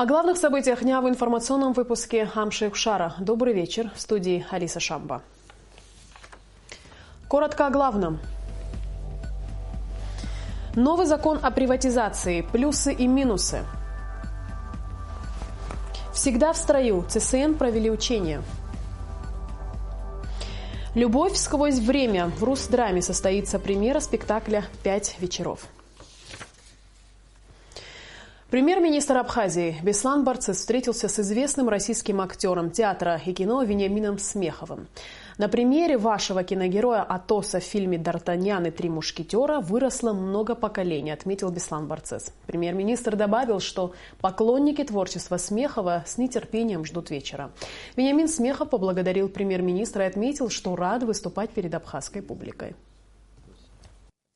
О главных событиях дня в информационном выпуске Амши-Кушара. Добрый вечер. В студии Алиса Шамба. Коротко о главном. Новый закон о приватизации. Плюсы и минусы. Всегда в строю. ЦСН провели учения. «Любовь сквозь время». В Русдраме состоится премьера спектакля «5 вечеров». Премьер-министр Абхазии Беслан Барцис встретился с известным российским актером театра и кино Вениамином Смеховым. На премьере вашего киногероя Атоса в фильме «Д'Артаньян и три мушкетера» выросло много поколений, отметил Беслан Барцис. Премьер-министр добавил, что поклонники творчества Смехова с нетерпением ждут вечера. Вениамин Смехов поблагодарил премьер-министра и отметил, что рад выступать перед абхазской публикой.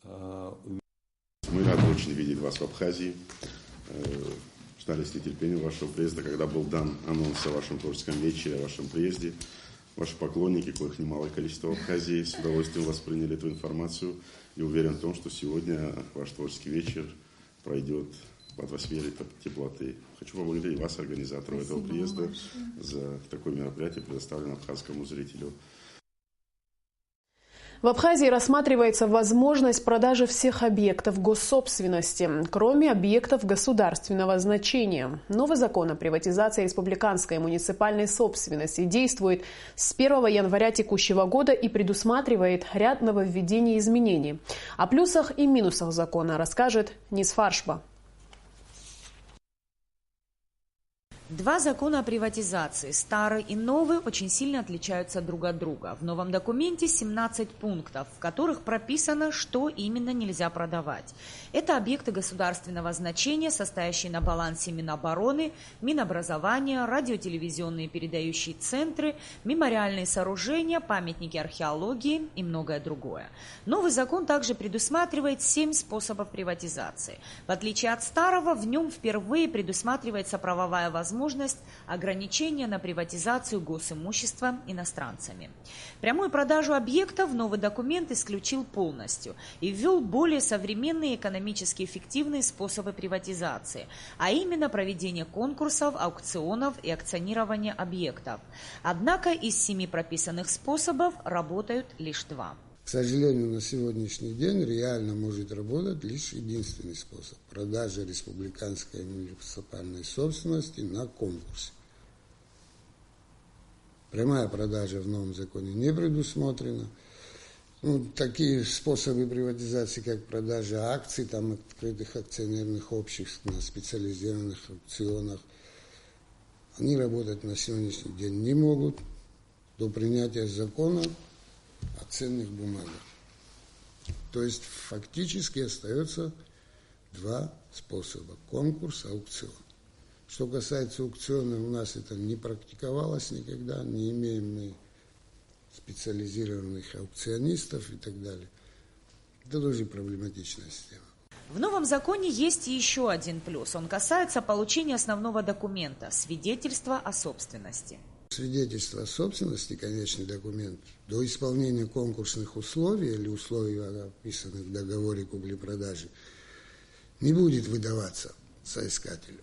Мы рады очень видеть вас в Абхазии. Ждали с нетерпением вашего приезда, когда был дан анонс о вашем творческом вечере, о вашем приезде. Ваши поклонники, коих немалое количество в Абхазии, с удовольствием восприняли эту информацию и уверен в том, что сегодня ваш творческий вечер пройдет в атмосфере теплоты. Хочу поблагодарить вас, организаторов этого приезда, за такое мероприятие, предоставленное абхазскому зрителю. В Абхазии рассматривается возможность продажи всех объектов госсобственности, кроме объектов государственного значения. Новый закон о приватизации республиканской и муниципальной собственности действует с 1 января текущего года и предусматривает ряд нововведений и изменений. О плюсах и минусах закона расскажет Низ Фаршба. Два закона о приватизации, старый и новый, очень сильно отличаются друг от друга. В новом документе 17 пунктов, в которых прописано, что именно нельзя продавать. Это объекты государственного значения, состоящие на балансе Минобороны, Минобразования, радиотелевизионные передающие центры, мемориальные сооружения, памятники археологии и многое другое. Новый закон также предусматривает 7 способов приватизации. В отличие от старого, в нем впервые предусматривается правовая возможность ограничения на приватизацию госимущества иностранцами. Прямую продажу объектов новый документ исключил полностью и ввел более современные экономически эффективные способы приватизации, а именно проведение конкурсов, аукционов и акционирование объектов. Однако из 7 прописанных способов работают лишь 2. К сожалению, на сегодняшний день реально может работать лишь единственный способ – продажа республиканской и муниципальной собственности на конкурсе. Прямая продажа в новом законе не предусмотрена. Такие способы приватизации, как продажа акций, там, открытых акционерных обществ на специализированных аукционах, они работать на сегодняшний день не могут до принятия закона о ценных бумагах. То есть фактически остается 2 способа – конкурс, аукцион. Что касается аукциона, у нас это не практиковалось никогда, не имеем мы специализированных аукционистов и так далее. Это тоже проблематичная система. В новом законе есть еще один плюс. Он касается получения основного документа – свидетельства о собственности. Свидетельство о собственности, конечный документ, до исполнения конкурсных условий или условий, описанных в договоре купли-продажи, не будет выдаваться соискателю.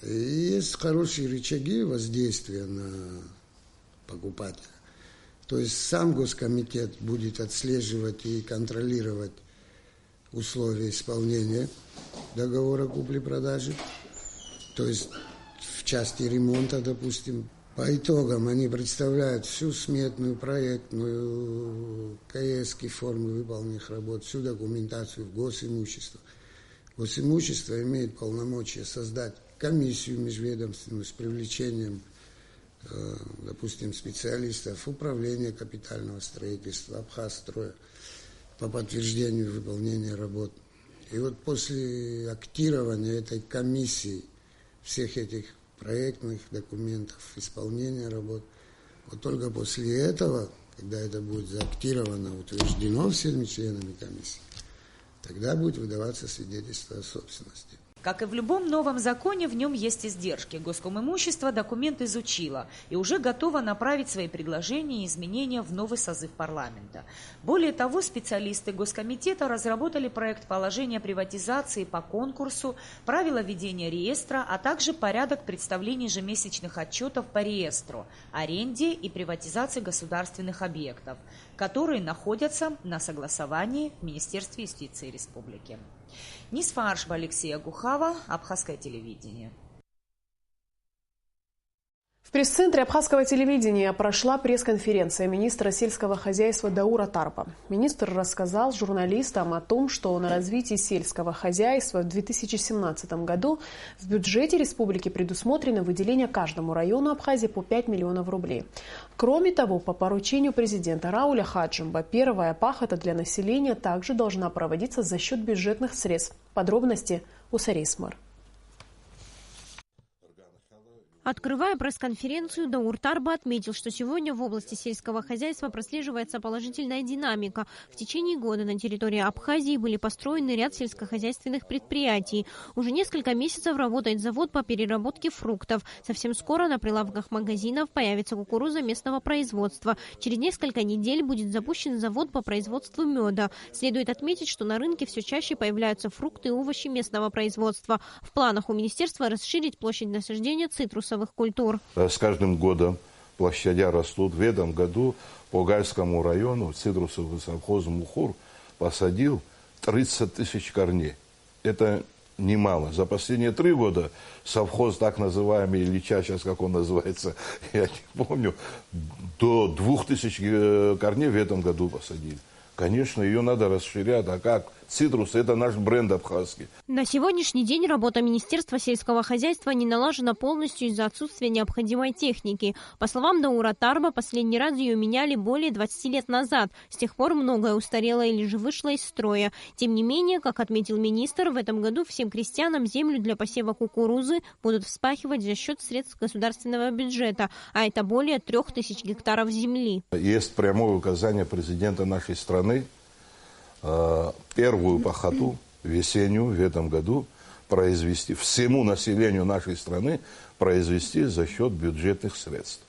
И есть хорошие рычаги воздействия на покупателя. То есть сам госкомитет будет отслеживать и контролировать условия исполнения договора купли-продажи. То есть в части ремонта, допустим, по итогам они представляют всю сметную, проектную, КС-ки, формы выполненных работ, всю документацию в госимущество. Госимущество имеет полномочия создать комиссию межведомственную с привлечением, допустим, специалистов управления капитального строительства, Абхазстроя, по подтверждению выполнения работ. И вот после актирования этой комиссии всех этих проектных документов, исполнения работ. Вот только после этого, когда это будет заактировано, утверждено всеми членами комиссии, тогда будет выдаваться свидетельство о собственности. Как и в любом новом законе, в нем есть издержки. Госкомимущество документ изучило и уже готово направить свои предложения и изменения в новый созыв парламента. Более того, специалисты Госкомитета разработали проект положения приватизации по конкурсу, правила ведения реестра, а также порядок представления ежемесячных отчетов по реестру, аренде и приватизации государственных объектов, которые находятся на согласовании в Министерстве юстиции Республики. Нисфа Аршба, Алексея Гухава, Абхазское телевидение. В пресс-центре Абхазского телевидения прошла пресс-конференция министра сельского хозяйства Даура Тарба. Министр рассказал журналистам о том, что на развитие сельского хозяйства в 2017 году в бюджете республики предусмотрено выделение каждому району Абхазии по 5 миллионов рублей. Кроме того, по поручению президента Рауля Хаджимба, первая пахота для населения также должна проводиться за счет бюджетных средств. Подробности у Сарисмар. Открывая пресс-конференцию, Даур Тарба отметил, что сегодня в области сельского хозяйства прослеживается положительная динамика. В течение года на территории Абхазии были построены ряд сельскохозяйственных предприятий. Уже несколько месяцев работает завод по переработке фруктов. Совсем скоро на прилавках магазинов появится кукуруза местного производства. Через несколько недель будет запущен завод по производству меда. Следует отметить, что на рынке все чаще появляются фрукты и овощи местного производства. В планах у министерства расширить площадь насаждения цитрусовых культур. С каждым годом площадя растут. В этом году по Гальскому району цитрусовый совхоз «Мухур» посадил 30 тысяч корней. Это немало. За последние 3 года совхоз, так называемый Ильича, сейчас как он называется, я не помню, до 2000 корней в этом году посадили. Конечно, ее надо расширять. А как? Цитрус – это наш бренд абхазский. На сегодняшний день работа Министерства сельского хозяйства не налажена полностью из-за отсутствия необходимой техники. По словам Даура Тарба, последний раз ее меняли более 20 лет назад. С тех пор многое устарело или же вышло из строя. Тем не менее, как отметил министр, в этом году всем крестьянам землю для посева кукурузы будут вспахивать за счет средств государственного бюджета, а это более 3000 гектаров земли. Есть прямое указание президента нашей страны первую пахоту весеннюю в этом году произвести, всему населению нашей страны произвести за счет бюджетных средств.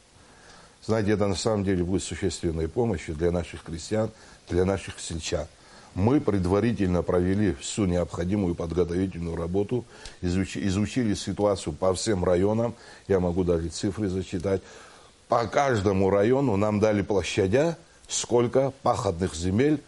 Знаете, это на самом деле будет существенной помощью для наших крестьян, для наших сельчан. Мы предварительно провели всю необходимую подготовительную работу, изучили ситуацию по всем районам, я могу даже цифры зачитать. По каждому району нам дали площадя, сколько пахотных земель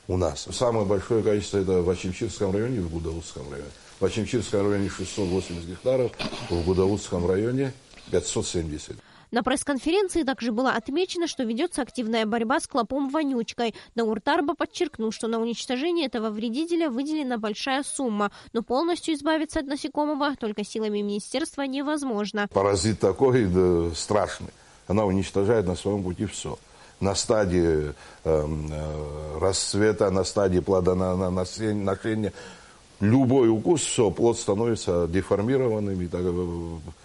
у нас. Самое большое количество это в Ачимчирском районе и в Гудаутском районе. В Ачимчирском районе 680 гектаров, в Гудаутском районе 570. На пресс-конференции также было отмечено, что ведется активная борьба с клопом-вонючкой. Даур Тарба подчеркнул, что на уничтожение этого вредителя выделена большая сумма, но полностью избавиться от насекомого только силами министерства невозможно. Паразит такой страшный. Она уничтожает на своем пути все. На стадии расцвета, на стадии плодоношения. Любой укус, все, плод становится деформированным, и так,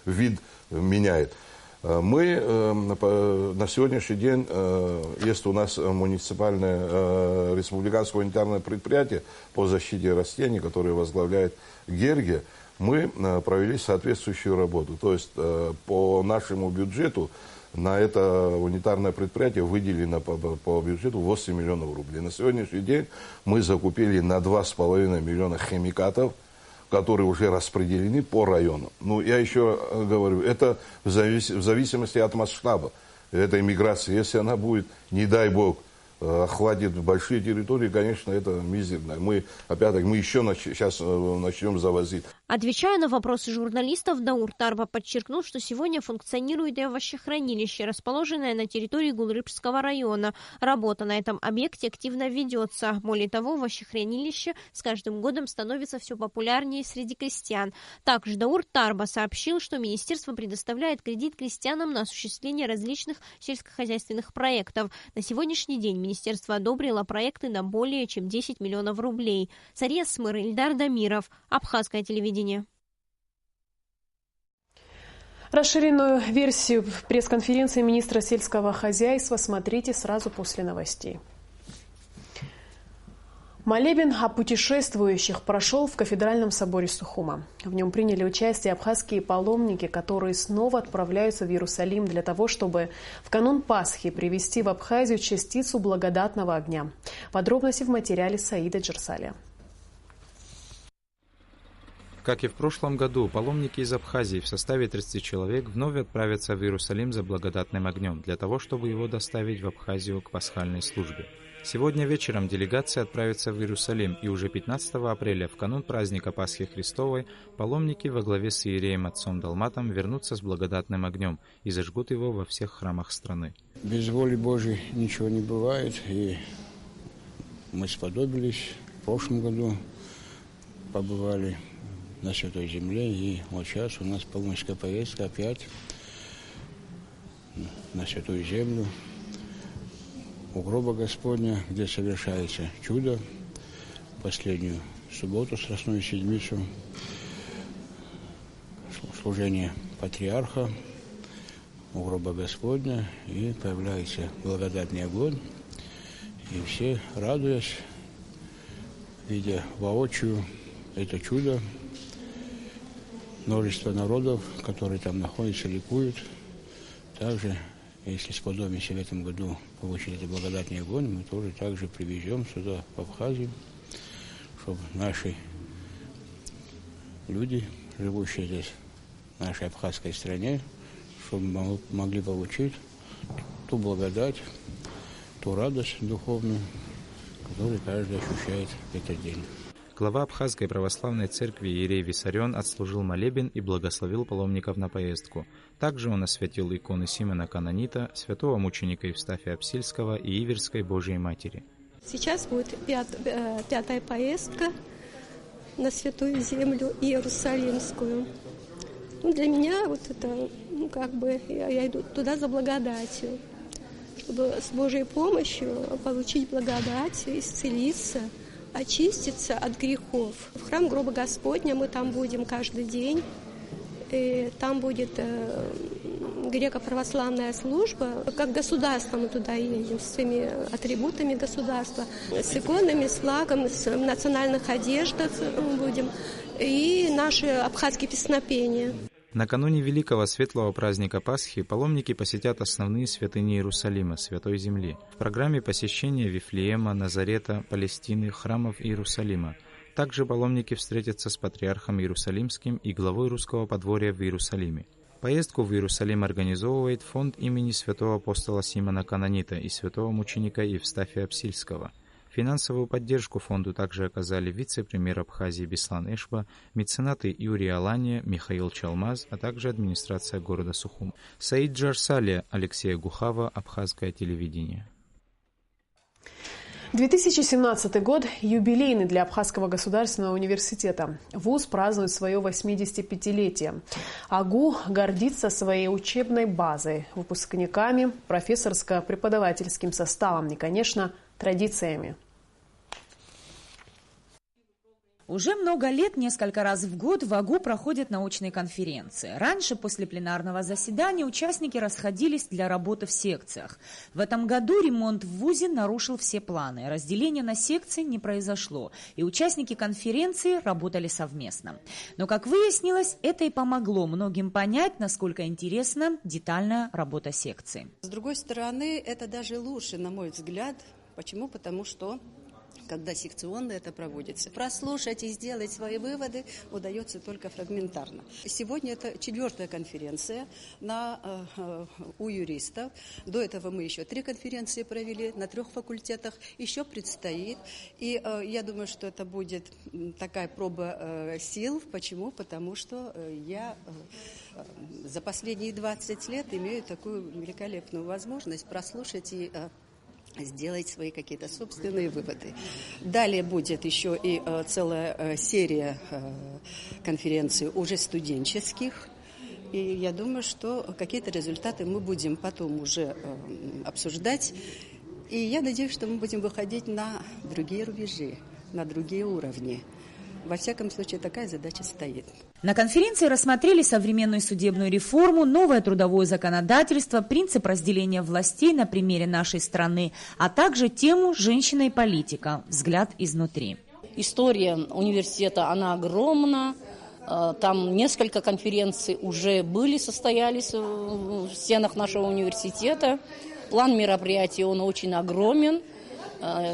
вид меняет. Мы на сегодняшний день, есть у нас муниципальное республиканское унитарное предприятие по защите растений, которое возглавляет Герге, мы провели соответствующую работу. То есть по нашему бюджету на это унитарное предприятие выделено по бюджету 8 миллионов рублей. На сегодняшний день мы закупили на 2,5 миллиона химикатов, которые уже распределены по району. Ну, я еще говорю, это в зависимости от масштаба этой миграции. Если она будет, не дай бог, охватит большие территории, конечно, это мизерно. Мы еще сейчас начнем завозить. Отвечая на вопросы журналистов, Даур Тарба подчеркнул, что сегодня функционирует и овощехранилище, расположенное на территории Гулрыпского района. Работа на этом объекте активно ведется. Более того, овощехранилище с каждым годом становится все популярнее среди крестьян. Также Даур Тарба сообщил, что министерство предоставляет кредит крестьянам на осуществление различных сельскохозяйственных проектов. На сегодняшний день министерство одобрило проекты на более чем 10 миллионов рублей. Сария Смыр, Ильдар Дамиров, Абхазское телевидение. Расширенную версию пресс-конференции министра сельского хозяйства смотрите сразу после новостей. Молебен о путешествующих прошел в кафедральном соборе Сухума. В нем приняли участие абхазские паломники, которые снова отправляются в Иерусалим для того, чтобы в канун Пасхи привезти в Абхазию частицу благодатного огня. Подробности в материале Саида Джерсалия. Как и в прошлом году, паломники из Абхазии в составе 30 человек вновь отправятся в Иерусалим за благодатным огнем, для того, чтобы его доставить в Абхазию к пасхальной службе. Сегодня вечером делегация отправится в Иерусалим, и уже 15 апреля, в канун праздника Пасхи Христовой, паломники во главе с иереем отцом Далматом вернутся с благодатным огнем и зажгут его во всех храмах страны. Без воли Божьей ничего не бывает, и мы сподобились. В прошлом году побывали на Святой Земле, и вот сейчас у нас паломническая поездка опять на Святую Землю, у гроба Господня, где совершается чудо, последнюю субботу, Страстную Седмицу, служение патриарха у гроба Господня, и появляется благодатный огонь, и все, радуясь, видя воочию это чудо, множество народов, которые там находятся, ликуют. Также, если сподобимся в этом году получить этот благодатный огонь, мы тоже также привезем сюда, в Абхазию, чтобы наши люди, живущие здесь, в нашей абхазской стране, чтобы могли получить ту благодать, ту радость духовную, которую каждый ощущает в этот день. Глава Абхазской православной церкви иерей Виссарион отслужил молебен и благословил паломников на поездку. Также он освятил иконы Симона Канонита, святого мученика Евстафия Апсильского и Иверской Божией Матери. Сейчас будет пятая поездка на Святую Землю Иерусалимскую. Для меня вот это, я иду туда за благодатью, чтобы с Божьей помощью получить благодать, исцелиться, очиститься от грехов. В храм гроба Господня мы там будем каждый день. И там будет греко-православная служба. Как государство мы туда едем, с своими атрибутами государства, с иконами, с флагом, с национальных одеждах будем. И наши абхазские песнопения. Накануне великого светлого праздника Пасхи паломники посетят основные святыни Иерусалима, Святой Земли. В программе посещения Вифлеема, Назарета, Палестины, храмов Иерусалима. Также паломники встретятся с патриархом Иерусалимским и главой русского подворья в Иерусалиме. Поездку в Иерусалим организовывает фонд имени святого апостола Симона Канонита и святого мученика Евстафия Апсильского. Финансовую поддержку фонду также оказали вице-премьер Абхазии Беслан Эшба, меценаты Юрий Алания, Михаил Чалмаз, а также администрация города Сухум. Саид Джерсалия, Алексей Гухава, Абхазское телевидение. 2017 год юбилейный для Абхазского государственного университета. ВУЗ празднует свое 85-летие. АГУ гордится своей учебной базой, выпускниками, профессорско-преподавательским составом и, конечно, традициями. Уже много лет, несколько раз в год в АГУ проходят научные конференции. Раньше, после пленарного заседания, участники расходились для работы в секциях. В этом году ремонт в ВУЗе нарушил все планы. Разделения на секции не произошло, и участники конференции работали совместно. Но, как выяснилось, это и помогло многим понять, насколько интересна детальная работа секции. С другой стороны, это даже лучше, на мой взгляд. Почему? Потому что когда секционно это проводится, прослушать и сделать свои выводы удается только фрагментарно. Сегодня это 4-я конференция у юристов. До этого мы еще 3 конференции провели на 3 факультетах. Еще предстоит. И я думаю, что это будет такая проба сил. Почему? Потому что я за последние 20 лет имею такую великолепную возможность прослушать и сделать свои какие-то собственные выводы. Далее будет еще и целая серия конференций уже студенческих. И я думаю, что какие-то результаты мы будем потом уже обсуждать. И я надеюсь, что мы будем выходить на другие рубежи, на другие уровни. Во всяком случае, такая задача стоит. На конференции рассмотрели современную судебную реформу, новое трудовое законодательство, принцип разделения властей на примере нашей страны, а также тему «Женщина и политика. Взгляд изнутри». История университета, она огромна. Там несколько конференций уже состоялись в стенах нашего университета. План мероприятий, он очень огромен.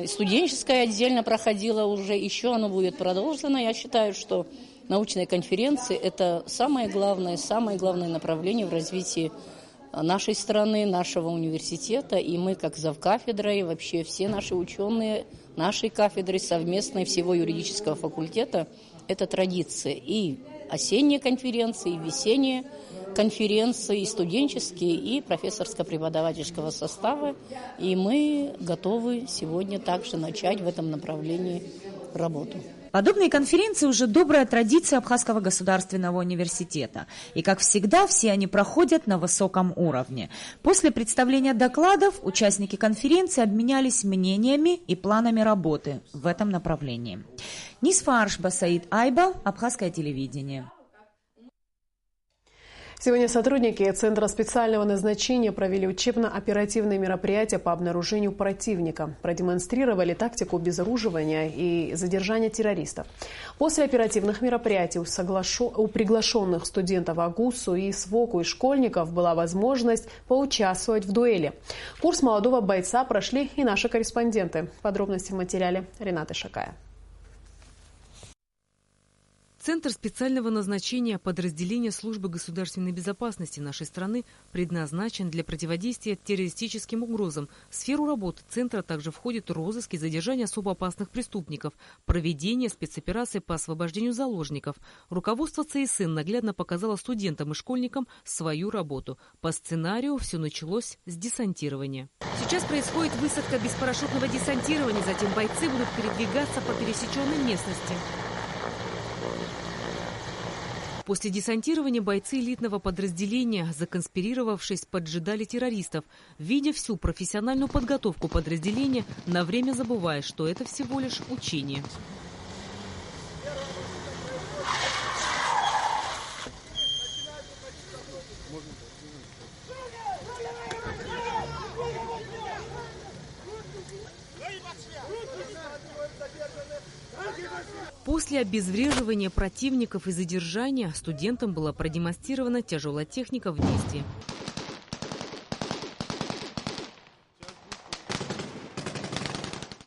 Студенческая отдельно проходила уже, еще оно будет продолжено. Я считаю, что научные конференции – это самое главное направление в развитии нашей страны, нашего университета. И мы, как завкафедра, и вообще все наши ученые, нашей кафедры совместной всего юридического факультета – это традиция. И осенние конференции, и весенние конференции, и студенческие, и профессорско-преподавательского состава. И мы готовы сегодня также начать в этом направлении работу. Подобные конференции уже добрая традиция Абхазского государственного университета. И, как всегда, все они проходят на высоком уровне. После представления докладов участники конференции обменялись мнениями и планами работы в этом направлении. Нисфа Аршба, Саид Айба, Абхазское телевидение. Сегодня сотрудники Центра специального назначения провели учебно-оперативные мероприятия по обнаружению противника, продемонстрировали тактику обезоруживания и задержания террористов. После оперативных мероприятий у приглашенных студентов АГУСу и СВОКу и школьников была возможность поучаствовать в дуэли. Курс молодого бойца прошли и наши корреспонденты. Подробности в материале Ренаты Шакая. Центр специального назначения подразделения Службы государственной безопасности нашей страны предназначен для противодействия террористическим угрозам. В сферу работы Центра также входит розыск и задержание особо опасных преступников, проведение спецопераций по освобождению заложников. Руководство ЦСН наглядно показало студентам и школьникам свою работу. По сценарию все началось с десантирования. Сейчас происходит высадка беспарашютного десантирования, затем бойцы будут передвигаться по пересеченной местности. После десантирования бойцы элитного подразделения, законспирировавшись, поджидали террористов. Видя всю профессиональную подготовку подразделения, на время забывая, что это всего лишь учение. После обезвреживания противников и задержания студентам была продемонстрирована тяжелая техника в действии.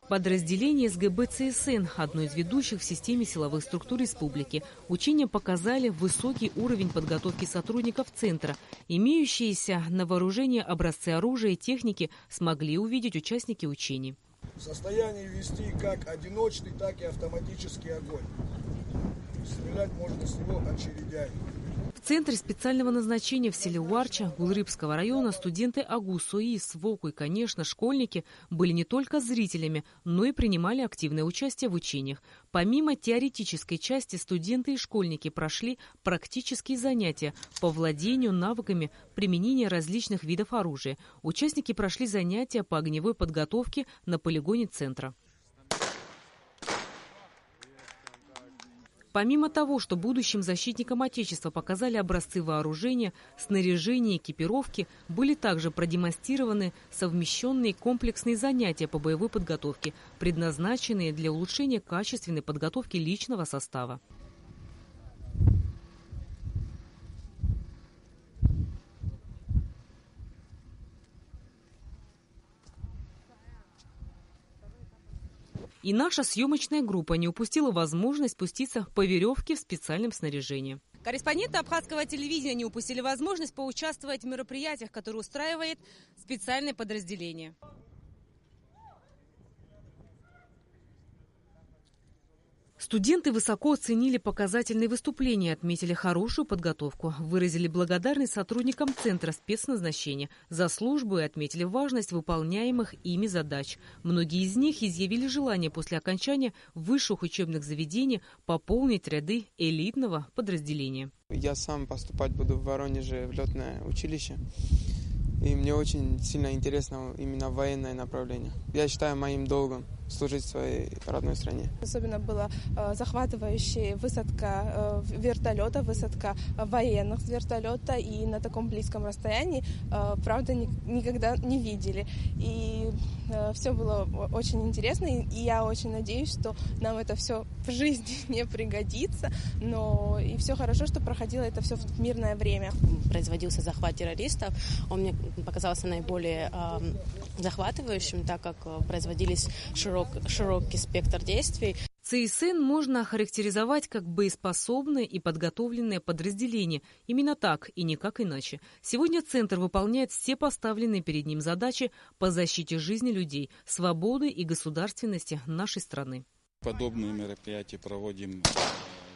Подразделение СГБ ЦСН – одно из ведущих в системе силовых структур республики. Учения показали высокий уровень подготовки сотрудников Центра. Имеющиеся на вооружении образцы оружия и техники смогли увидеть участники учений. В состоянии вести как одиночный, так и автоматический огонь. Стрелять можно с него очередями. В Центре специального назначения в селе Уарча Гулрыбского района студенты АГУСу и СВОКу и, конечно, школьники были не только зрителями, но и принимали активное участие в учениях. Помимо теоретической части, студенты и школьники прошли практические занятия по владению навыками применения различных видов оружия. Участники прошли занятия по огневой подготовке на полигоне Центра. Помимо того, что будущим защитникам Отечества показали образцы вооружения, снаряжения и экипировки, были также продемонстрированы совмещенные комплексные занятия по боевой подготовке, предназначенные для улучшения качественной подготовки личного состава. И наша съемочная группа не упустила возможность спуститься по веревке в специальном снаряжении. Корреспонденты Абхазского телевидения не упустили возможность поучаствовать в мероприятиях, которые устраивает специальное подразделение. Студенты высоко оценили показательные выступления, отметили хорошую подготовку, выразили благодарность сотрудникам Центра спецназначения за службу и отметили важность выполняемых ими задач. Многие из них изъявили желание после окончания высших учебных заведений пополнить ряды элитного подразделения. Я сам поступать буду в Воронеже в летное училище. И мне очень сильно интересно именно военное направление. Я считаю моим долгом служить своей родной стране. Особенно была захватывающая высадка вертолета, высадка военных с вертолета, и на таком близком расстоянии, правда, никогда не видели. И все было очень интересно, и я очень надеюсь, что нам это все в жизни не пригодится, но и все хорошо, что проходило это все в мирное время. Производился захват террористов, он мне показался наиболее захватывающим, так как производились широкий спектр действий. ЦСН можно охарактеризовать как боеспособное и подготовленное подразделение. Именно так и никак иначе. Сегодня Центр выполняет все поставленные перед ним задачи по защите жизни людей, свободы и государственности нашей страны. Подобные мероприятия проводим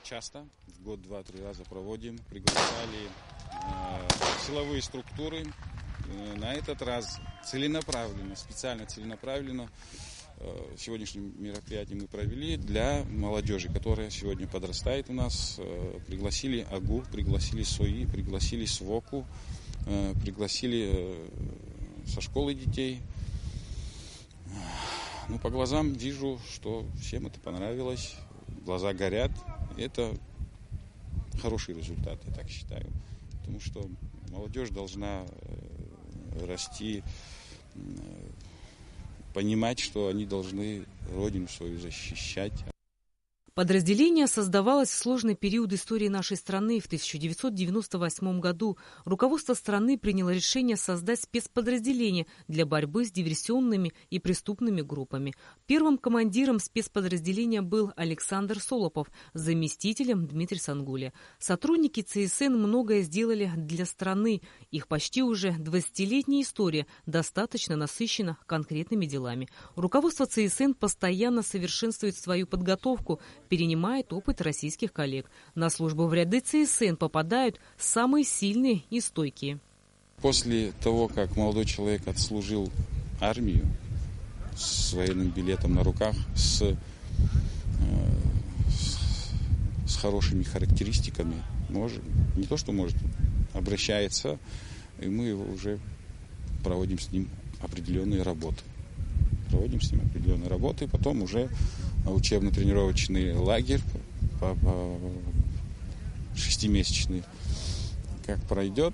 часто, в год 2-3 раза проводим. Приглашали силовые структуры. На этот раз целенаправленно, специально целенаправленно сегодняшнее мероприятие мы провели для молодежи, которая сегодня подрастает у нас. Пригласили АГУ, пригласили СОИ, пригласили СВОКу, пригласили со школы детей. Ну, по глазам вижу, что всем это понравилось, глаза горят. Это хороший результат, я так считаю. Потому что молодежь должна расти, понимать, что они должны родину свою защищать. Подразделение создавалось в сложный период истории нашей страны в 1998 году. Руководство страны приняло решение создать спецподразделение для борьбы с диверсионными и преступными группами. Первым командиром спецподразделения был Александр Солопов, заместителем Дмитрий Сангуля. Сотрудники ЦСН многое сделали для страны. Их почти уже 20-летняя история достаточно насыщена конкретными делами. Руководство ЦСН постоянно совершенствует свою подготовку, перенимает опыт российских коллег. На службу в ряды ЦСН попадают самые сильные и стойкие. После того, как молодой человек отслужил армию с военным билетом на руках, с хорошими характеристиками, не то что может, обращается, и мы уже проводим с ним определенные работы. Потом уже учебно-тренировочный лагерь 6-месячный, как пройдет,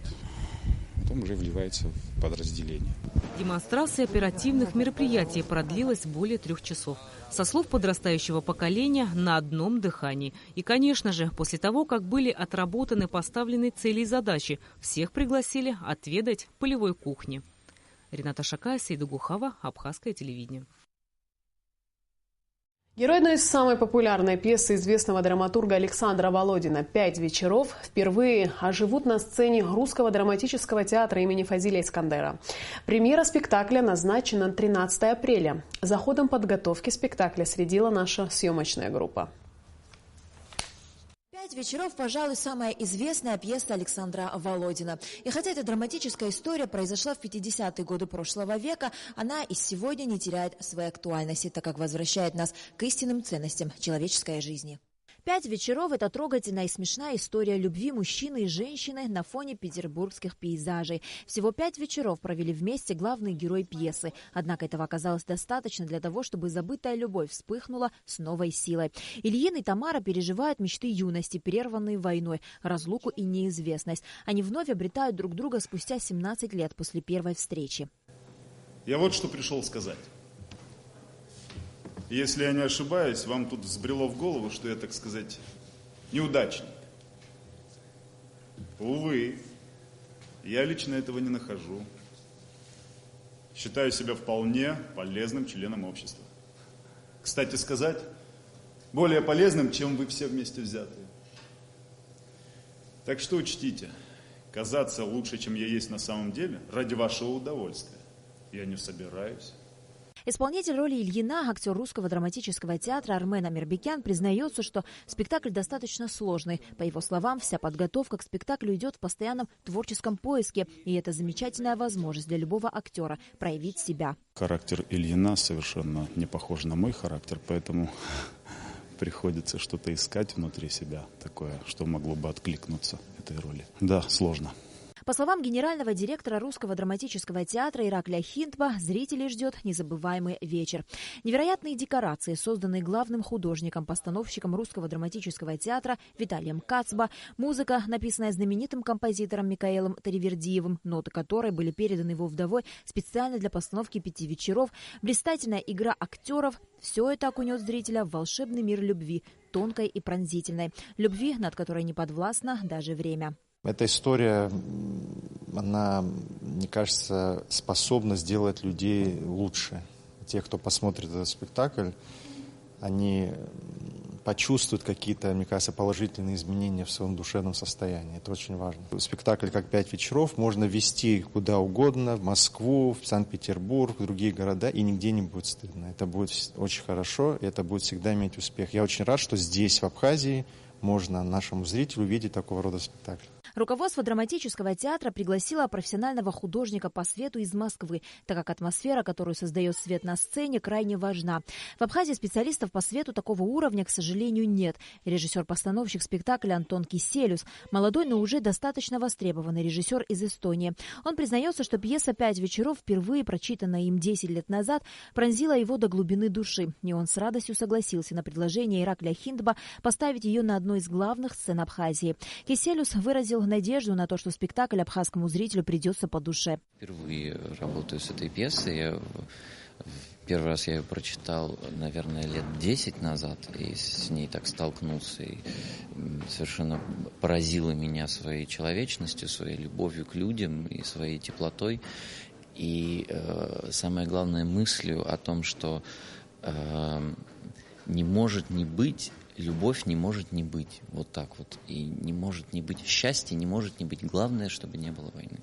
потом уже вливается в подразделение. Демонстрация оперативных мероприятий продлилась более 3 часов. Со слов подрастающего поколения, на одном дыхании. И, конечно же, после того, как были отработаны поставленные цели и задачи, всех пригласили отведать полевой кухни. Рената Шакая, Сейду Гухава, Абхазское телевидение. Герой одной из самой популярной пьесы известного драматурга Александра Володина «5 вечеров» впервые оживут на сцене Русского драматического театра имени Фазиля Искандера. Премьера спектакля назначена на 13 апреля. За ходом подготовки спектакля следила наша съемочная группа. «5 вечеров», пожалуй, самая известная пьеса Александра Володина. И хотя эта драматическая история произошла в 50-е годы прошлого века, она и сегодня не теряет своей актуальности, так как возвращает нас к истинным ценностям человеческой жизни. «5 вечеров» – это трогательная и смешная история любви мужчины и женщины на фоне петербургских пейзажей. Всего 5 вечеров провели вместе главные герои пьесы. Однако этого оказалось достаточно для того, чтобы забытая любовь вспыхнула с новой силой. Ильин и Тамара переживают мечты юности, прерванные войной, разлуку и неизвестность. Они вновь обретают друг друга спустя 17 лет после первой встречи. Я вот что пришел сказать. Если я не ошибаюсь, вам тут взбрело в голову, что я, так сказать, неудачник. Увы, я лично этого не нахожу. Считаю себя вполне полезным членом общества. Кстати сказать, более полезным, чем вы все вместе взятые. Так что учтите, казаться лучше, чем я есть на самом деле, ради вашего удовольствия, я не собираюсь. Исполнитель роли Ильина, актер Русского драматического театра Армен Амирбекян, признается, что спектакль достаточно сложный. По его словам, вся подготовка к спектаклю идет в постоянном творческом поиске, и это замечательная возможность для любого актера проявить себя. Характер Ильина совершенно не похож на мой характер, поэтому приходится что-то искать внутри себя такое, что могло бы откликнуться этой роли. Да, сложно. По По словам генерального директора Русского драматического театра Ираклия Хиндба, зрителей ждет незабываемый вечер. Невероятные декорации, созданные главным художником-постановщиком Русского драматического театра Виталием Кацба, музыка, написанная знаменитым композитором Микаэлом Таривердиевым, ноты которой были переданы его вдовой специально для постановки 5 вечеров, блистательная игра актеров – все это окунет зрителя в волшебный мир любви, тонкой и пронзительной. Любви, над которой не подвластно даже время. Эта история, она, мне кажется, способна сделать людей лучше. Те, кто посмотрит этот спектакль, они почувствуют какие-то, мне кажется, положительные изменения в своем душевном состоянии. Это очень важно. Спектакль «Как 5 вечеров» можно вести куда угодно, в Москву, в Санкт-Петербург, в другие города, и нигде не будет стыдно. Это будет очень хорошо, и это будет всегда иметь успех. Я очень рад, что здесь, в Абхазии, можно нашему зрителю увидеть такого рода спектакль. Руководство драматического театра пригласило профессионального художника по свету из Москвы, так как атмосфера, которую создает свет на сцене, крайне важна. В Абхазии специалистов по свету такого уровня, к сожалению, нет. Режиссер-постановщик спектакля Антон Киселюс – молодой, но уже достаточно востребованный режиссер из Эстонии. Он признается, что пьеса «5 вечеров», впервые прочитанная им 10 лет назад, пронзила его до глубины души. И он с радостью согласился на предложение Ираклия Хиндба поставить ее на одной из главных сцен Абхазии. Киселюс выразил надежду на то, что спектакль абхазскому зрителю придется по душе. Впервые работаю с этой пьесой. Первый раз я ее прочитал, наверное, лет 10 назад, и с ней так столкнулся, и совершенно поразила меня своей человечностью, своей любовью к людям и своей теплотой. И самое главное, мыслью о том, что не может не быть, любовь не может не быть. Вот так вот. И не может не быть счастья, не может не быть. Главное, чтобы не было войны.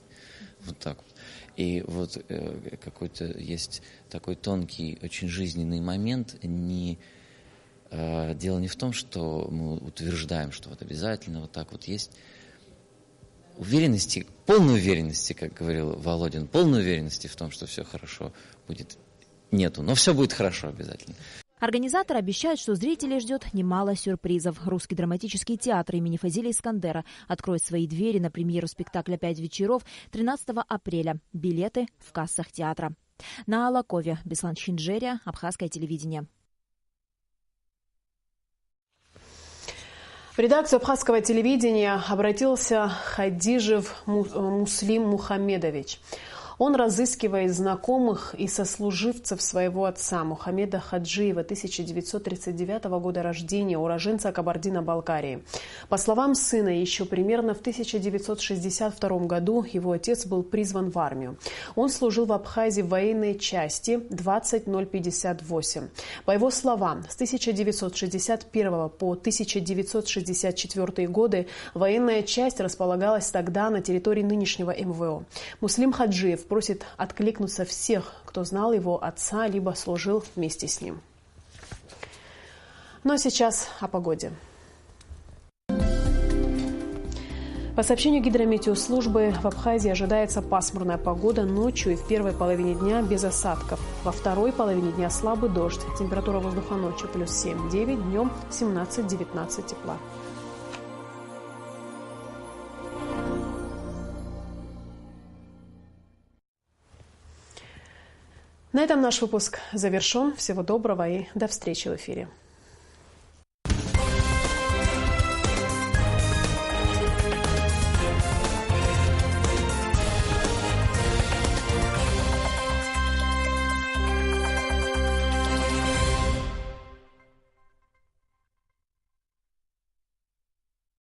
Вот так вот. И вот какой-то есть такой тонкий, очень жизненный момент. Дело не в том, что мы утверждаем, что вот обязательно вот так вот есть. Уверенности, полной уверенности, как говорил Володин, полной уверенности в том, что все хорошо будет, нету. Но все будет хорошо обязательно. Организатор обещает, что зрителей ждет немало сюрпризов. Русский драматический театр имени Фазиля Искандера откроет свои двери на премьеру спектакля «5 вечеров» 13 апреля. Билеты в кассах театра. На Алакове, Беслан Чинджерия, Абхазское телевидение. В редакцию Абхазского телевидения обратился Хадижев Муслим Мухамедович. Он разыскивает знакомых и сослуживцев своего отца Мухаммеда Хаджиева, 1939 года рождения, уроженца Кабардино-Балкарии. По словам сына, еще примерно в 1962 году его отец был призван в армию. Он служил в Абхазии в военной части 20058. По его словам, с 1961 по 1964 годы военная часть располагалась тогда на территории нынешнего МВО. Муслим Хаджиев просит откликнуться всех, кто знал его отца, либо служил вместе с ним. Ну а сейчас о погоде. По сообщению гидрометеослужбы, в Абхазии ожидается пасмурная погода ночью и в первой половине дня без осадков. Во второй половине дня слабый дождь. Температура воздуха ночью плюс 7-9, днем 17-19 тепла. На этом наш выпуск завершен. Всего доброго и до встречи в эфире.